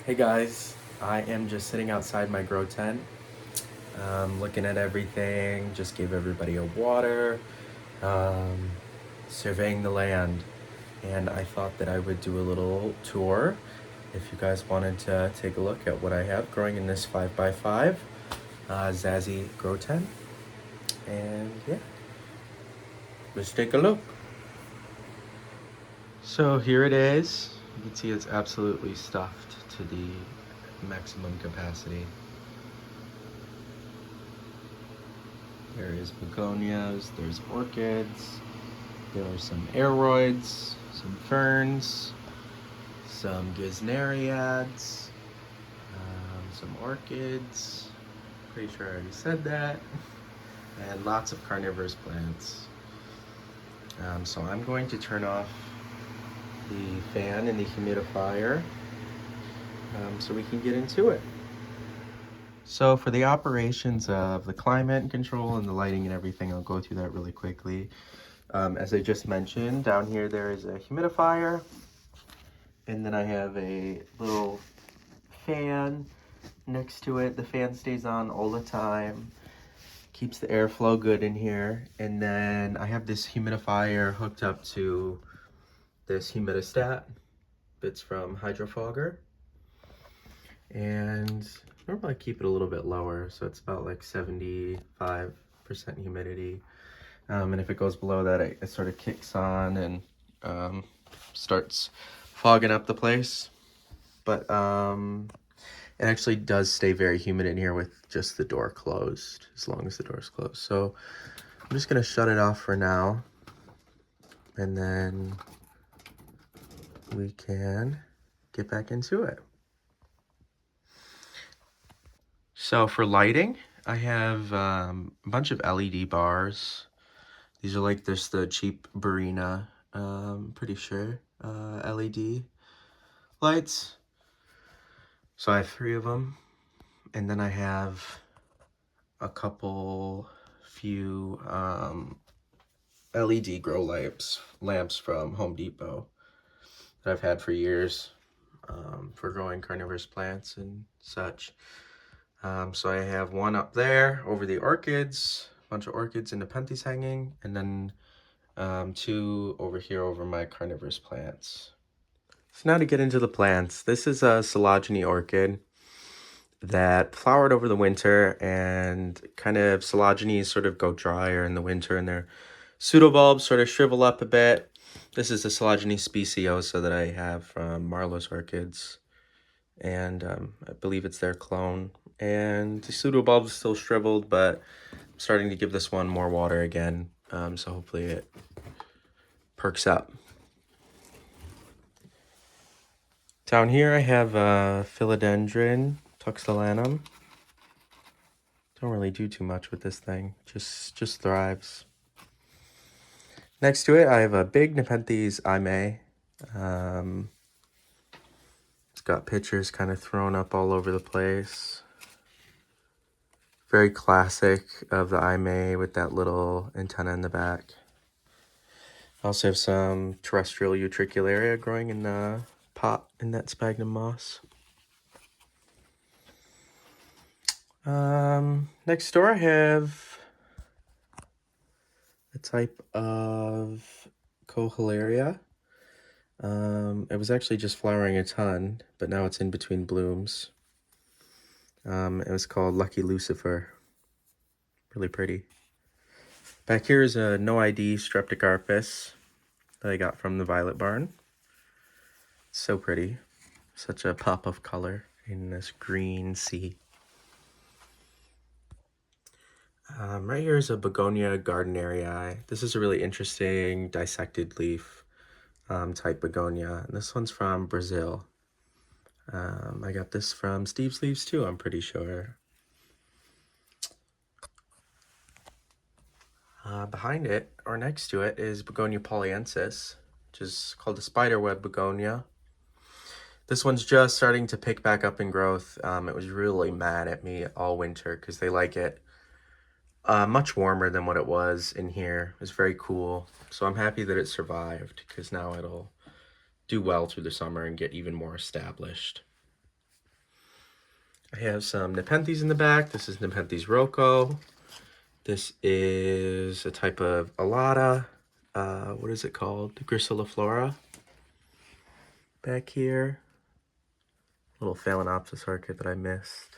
Hey guys, I am just sitting outside my grow tent, looking at everything, just gave everybody a water, um, surveying the land, and I thought that I would do a little tour if you guys wanted to take a look at what I have growing in this 5x5 Zazzy grow tent. And yeah, let's take a look. So here it is. You can see it's absolutely stuffed to the maximum capacity. There is begonias, there's orchids, there are some aroids, some ferns, some gesneriads, some orchids, pretty sure I already said that, and lots of carnivorous plants. So I'm going to turn off the fan and the humidifier so we can get into it. So for the operations of the climate control and the lighting and everything, I'll go through that really quickly. As I just mentioned, down here there is a humidifier, and then I have a little fan next to it. The fan stays on all the time, keeps the airflow good in here, and then I have this humidifier hooked up to this humidistat. It's from Hydrofogger, and normally I keep it a little bit lower, so it's about like 75% humidity. And if it goes below that, it sort of kicks on and starts fogging up the place. But it actually does stay very humid in here with just the door closed, as long as the door's closed. So I'm just gonna shut it off for now, and then we can get back into it. So for lighting, I have a bunch of LED bars. These are like just the cheap Barina, pretty sure, LED lights. So I have 3 of them, and then I have a few LED grow lamps from Home Depot that I've had for years for growing carnivorous plants and such. So I have one up there over the orchids, a bunch of orchids and nepenthes hanging, and then 2 over here over my carnivorous plants. So now to get into the plants, this is a collagenous orchid that flowered over the winter, and kind of collagenous sort of go drier in the winter, and their pseudobulbs sort of shrivel up a bit. This is the collagenous speciosa that I have from Marlowe's Orchids, and I believe it's their clone. And the pseudobulb's still shriveled, but I'm starting to give this one more water again, so hopefully it perks up. Down here I have philodendron tuxelanum. Don't really do too much with this thing, just thrives. Next to it I have a big nepenthes Ime. It's got pictures kind of thrown up all over the place. Very classic of the Ime with that little antenna in the back. I also have some terrestrial utricularia growing in the pot in that sphagnum moss. Next door I have a type of coholaria. It was actually just flowering a ton, but now it's in between blooms. It was called Lucky Lucifer. Really pretty. Back here is a no ID streptocarpus that I got from the Violet Barn. So pretty. Such a pop of color in this green sea. Right here is a Begonia gardnerii. This is a really interesting dissected leaf type begonia. And this one's from Brazil. I got this from Steve's Leaves too, I'm pretty sure. Behind it, or next to it, is Begonia polyensis, which is called a spiderweb begonia. This one's just starting to pick back up in growth. It was really mad at me all winter because they like it much warmer than what it was in here. It was very cool. So I'm happy that it survived because now it'll do well through the summer and get even more established. I have some Nepenthes in the back. This is Nepenthes Rocco. This is a type of Alata. What is it called? Gracilliflora. Back here. Little Phalaenopsis orchid that I missed.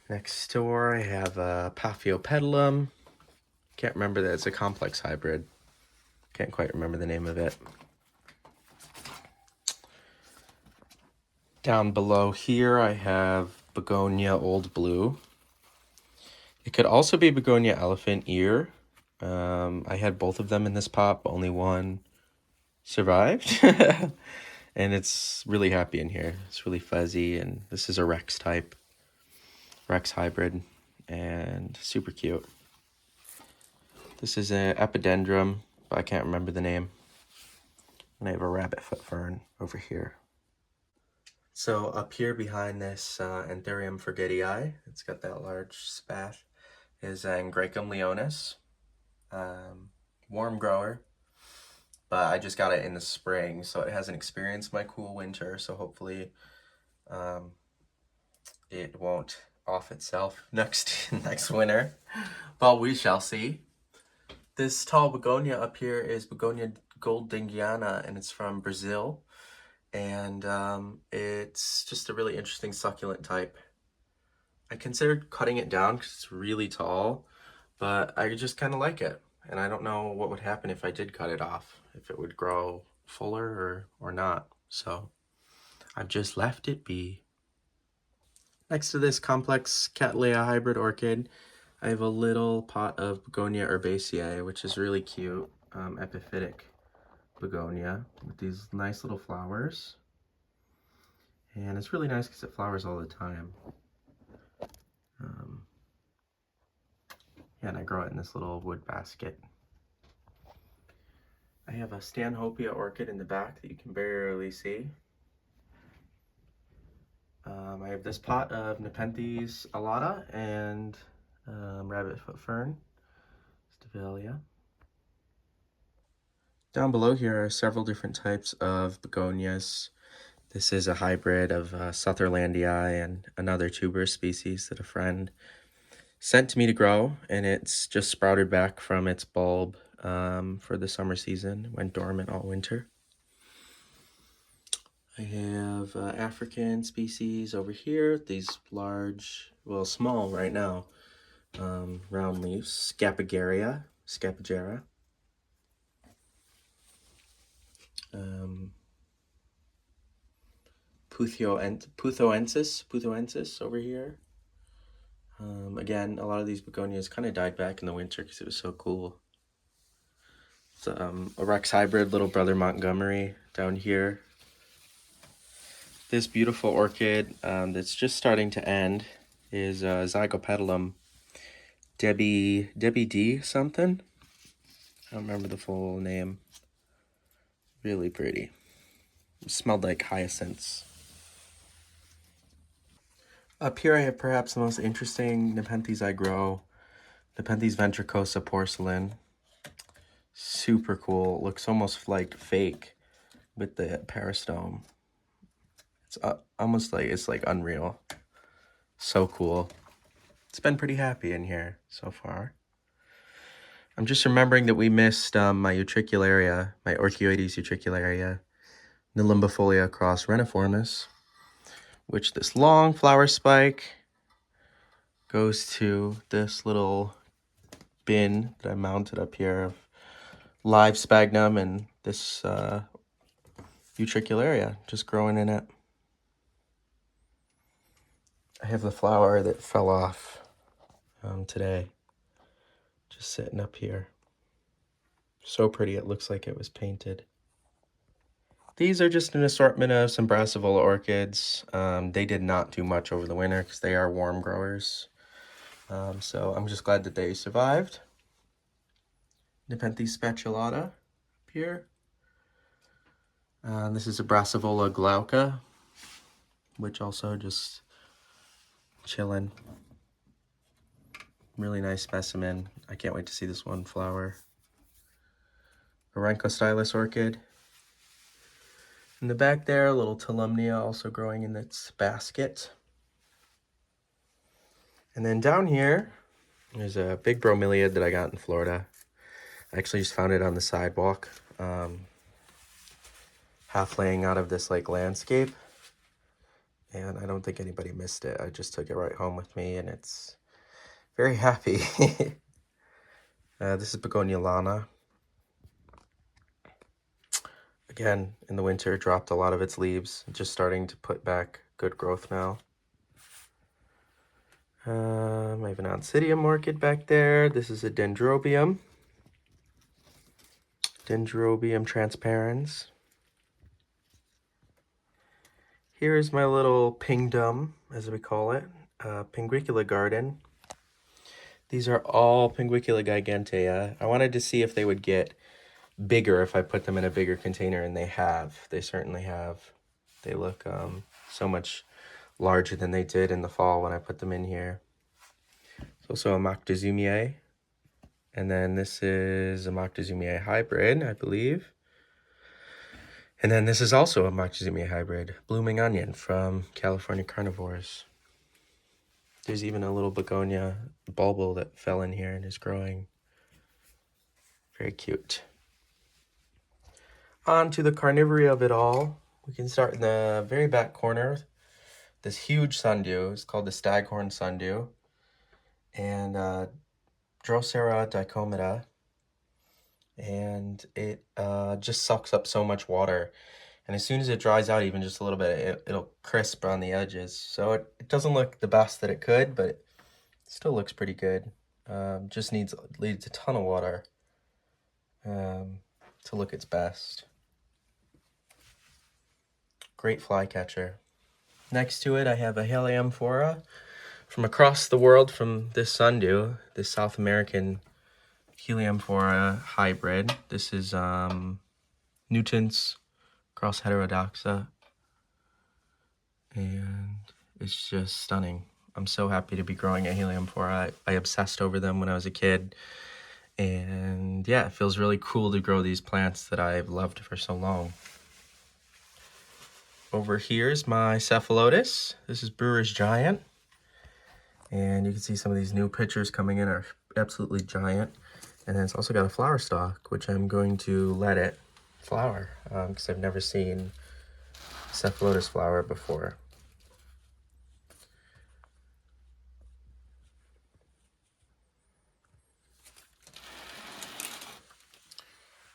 Next door I have a Paphiopedilum. Can't remember that. It's a complex hybrid. Can't quite remember the name of it. Down below here I have Begonia Old Blue. It could also be Begonia Elephant Ear. I had both of them in this pot, but only one survived. And it's really happy in here. It's really fuzzy, and this is a Rex type. Rex hybrid, and super cute. This is an epidendrum, but I can't remember the name. And I have a rabbit foot fern over here. So up here behind this Anthurium forgetii, it's got that large spat, is Angraecum leonis. Warm grower, but I just got it in the spring, so it hasn't experienced my cool winter, so hopefully it won't off itself next winter, but we shall see. This tall begonia up here is Begonia goldingiana, and it's from Brazil, and it's just a really interesting succulent type. I considered cutting it down because it's really tall, but I just kind of like it, and I don't know what would happen if I did cut it off, if it would grow fuller or not, so I've just left it be. Next to this complex Cattleya hybrid orchid, I have a little pot of Begonia herbaceae, which is really cute, epiphytic begonia with these nice little flowers. And it's really nice because it flowers all the time. Yeah, and I grow it in this little wood basket. I have a Stanhopea orchid in the back that you can barely see. I have this pot of Nepenthes alata and rabbit foot fern, Stavelia. Down below here are several different types of begonias. This is a hybrid of Sutherlandii and another tuberous species that a friend sent to me to grow, and it's just sprouted back from its bulb for the summer season. Went dormant all winter. I have African species over here, these large, well, small right now, round leaves, Scapigera. Puthoensis over here. Again, a lot of these begonias kind of died back in the winter because it was so cool. It's a Rex hybrid, Little Brother Montgomery down here. This beautiful orchid that's just starting to end is Zygopetalum Debbie D something. I don't remember the full name. Really pretty. It smelled like hyacinths. Up here I have perhaps the most interesting Nepenthes I grow. Nepenthes ventricosa porcelain. Super cool. It looks almost like fake with the peristome. It's almost like, it's like unreal. So cool. It's been pretty happy in here so far. I'm just remembering that we missed my utricularia, my Orchioides utricularia, Nilimbifolia cross reniformis, which this long flower spike goes to this little bin that I mounted up here of live sphagnum and this utricularia just growing in it. I have the flower that fell off today, just sitting up here. So pretty, it looks like it was painted. These are just an assortment of some Brassivola orchids. They did not do much over the winter because they are warm growers. So I'm just glad that they survived. Nepenthes spatulata up here. This is a Brassivola glauca, which also just chilling. Really nice specimen. I can't wait to see this one flower. Aranco stylus orchid. In the back there, a little Tolumnia also growing in its basket. And then down here, there's a big bromeliad that I got in Florida. I actually just found it on the sidewalk, half laying out of this like landscape. And I don't think anybody missed it. I just took it right home with me, and it's very happy. This is Begonia lana. Again, in the winter, dropped a lot of its leaves. Just starting to put back good growth now. I have an Oncidium orchid back there. This is a Dendrobium. Dendrobium transparens. Here is my little pingdom, as we call it, Pinguicula garden. These are all Pinguicula gigantea. I wanted to see if they would get bigger if I put them in a bigger container, and they have. They certainly have. They look so much larger than they did in the fall when I put them in here. It's also a Moctezumie. And then this is a Moctezumie hybrid, I believe. And then this is also a Moctezumie hybrid, Blooming Onion from California Carnivores. There's even a little begonia bulbul that fell in here and is growing. Very cute. On to the carnivory of it all. We can start in the very back corner. This huge sundew is called the staghorn sundew. And Drosera dicomata. And it just sucks up so much water. And as soon as it dries out even just a little bit, it'll crisp on the edges. So it doesn't look the best that it could, but it still looks pretty good. Just needs a ton of water to look its best. Great flycatcher. Next to it, I have a Heliamphora from across the world from this sundew, this South American Heliamphora hybrid. This is Newton's cross heterodoxa, and it's just stunning. I'm so happy to be growing a Heliamphora. I obsessed over them when I was a kid, and yeah, it feels really cool to grow these plants that I've loved for so long. Over here is my Cephalotus. This is Brewer's Giant, and you can see some of these new pictures coming in are absolutely giant. And then it's also got a flower stalk, which I'm going to let it flower because I've never seen Cephalotus flower before.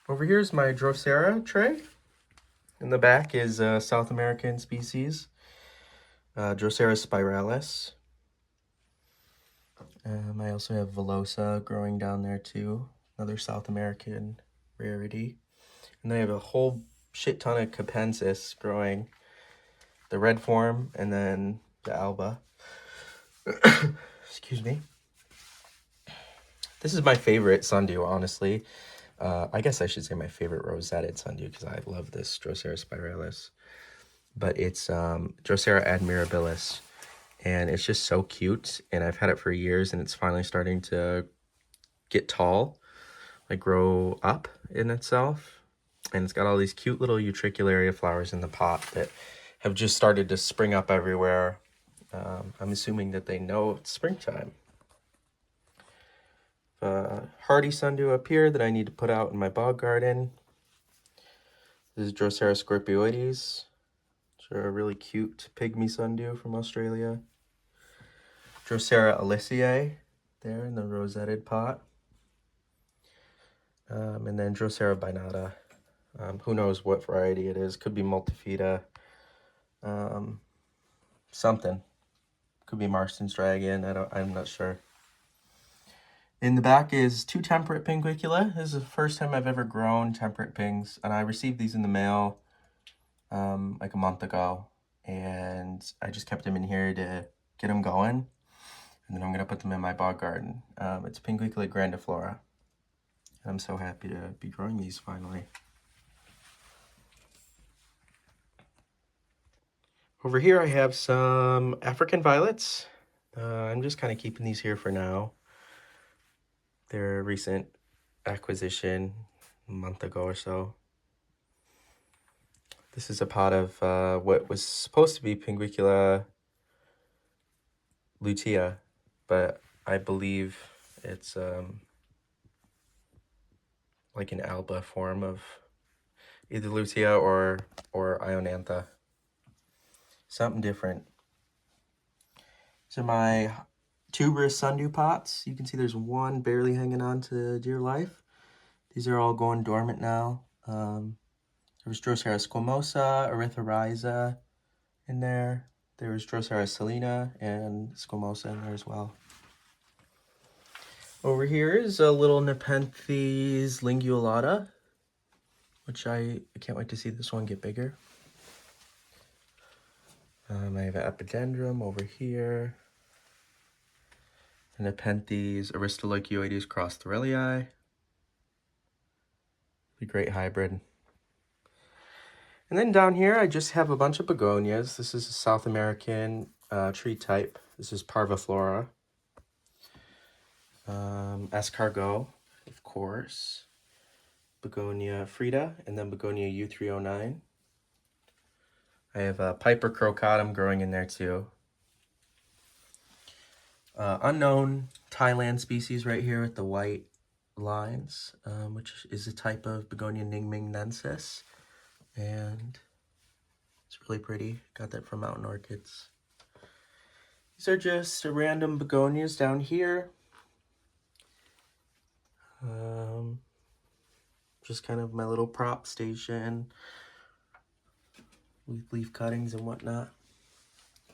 Over here is my Drosera tray. In the back is a South American species, Drosera spiralis. I also have Velosa growing down there too, another South American rarity. And then I have a whole shit ton of Capensis growing, the red form and then the alba. Excuse me. This is my favorite sundew, honestly. I guess I should say my favorite rosetted sundew because I love this Drosera spiralis. But it's Drosera admirabilis. And it's just so cute. And I've had it for years, and it's finally starting to get tall, like grow up in itself. And it's got all these cute little utricularia flowers in the pot that have just started to spring up everywhere. I'm assuming that they know it's springtime. Hardy sundew up here that I need to put out in my bog garden. This is Drosera scorpioides, which are a really cute pygmy sundew from Australia. Drosera aliciae there in the rosetted pot. And then Drosera binata. Who knows what variety it is. Could be multifida. Something. Could be Marston's dragon. I'm not sure. In the back is two temperate Pinguicula. This is the first time I've ever grown temperate pings, and I received these in the mail like a month ago, and I just kept them in here to get them going, and then I'm gonna put them in my bog garden. It's Pinguicula grandiflora, and I'm so happy to be growing these finally. Over here I have some African violets. I'm just kind of keeping these here for now. They're a recent acquisition, a month ago or so. This is a pot of what was supposed to be Pinguicula lutea, but I believe it's like an alba form of either lutea or ionantha. Something different. So my tuberous sundew pots, you can see there's one barely hanging on to dear life. These are all going dormant now. There was Drosera squamosa, erythorrhiza in there. There was Drosera salina and squamosa in there as well. Over here is a little Nepenthes linguulata, which I can't wait to see this one get bigger. I have an epidendrum over here. An Nepenthes aristolochioides cross thorelii. The great hybrid. And then down here, I just have a bunch of begonias. This is a South American tree type. This is parviflora. Escargot, of course. Begonia frida, and then Begonia U309. I have a Piper crocatum growing in there too. Unknown Thailand species right here with the white lines, which is a type of Begonia ningmingnensis. And it's really pretty. Got that from Mountain Orchids. These are just random begonias down here. Just kind of my little prop station with leaf cuttings and whatnot.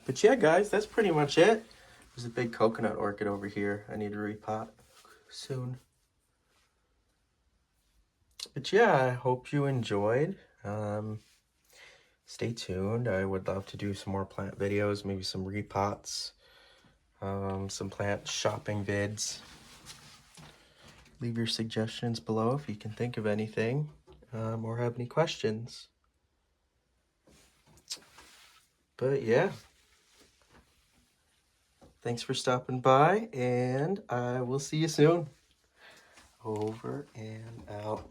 But yeah, guys, that's pretty much it. There's a big coconut orchid over here. I need to repot soon. But yeah, I hope you enjoyed. Stay tuned. I would love to do some more plant videos, maybe some repots, some plant shopping vids. Leave your suggestions below if you can think of anything or have any questions. But yeah, thanks for stopping by, and I will see you soon. Over and out.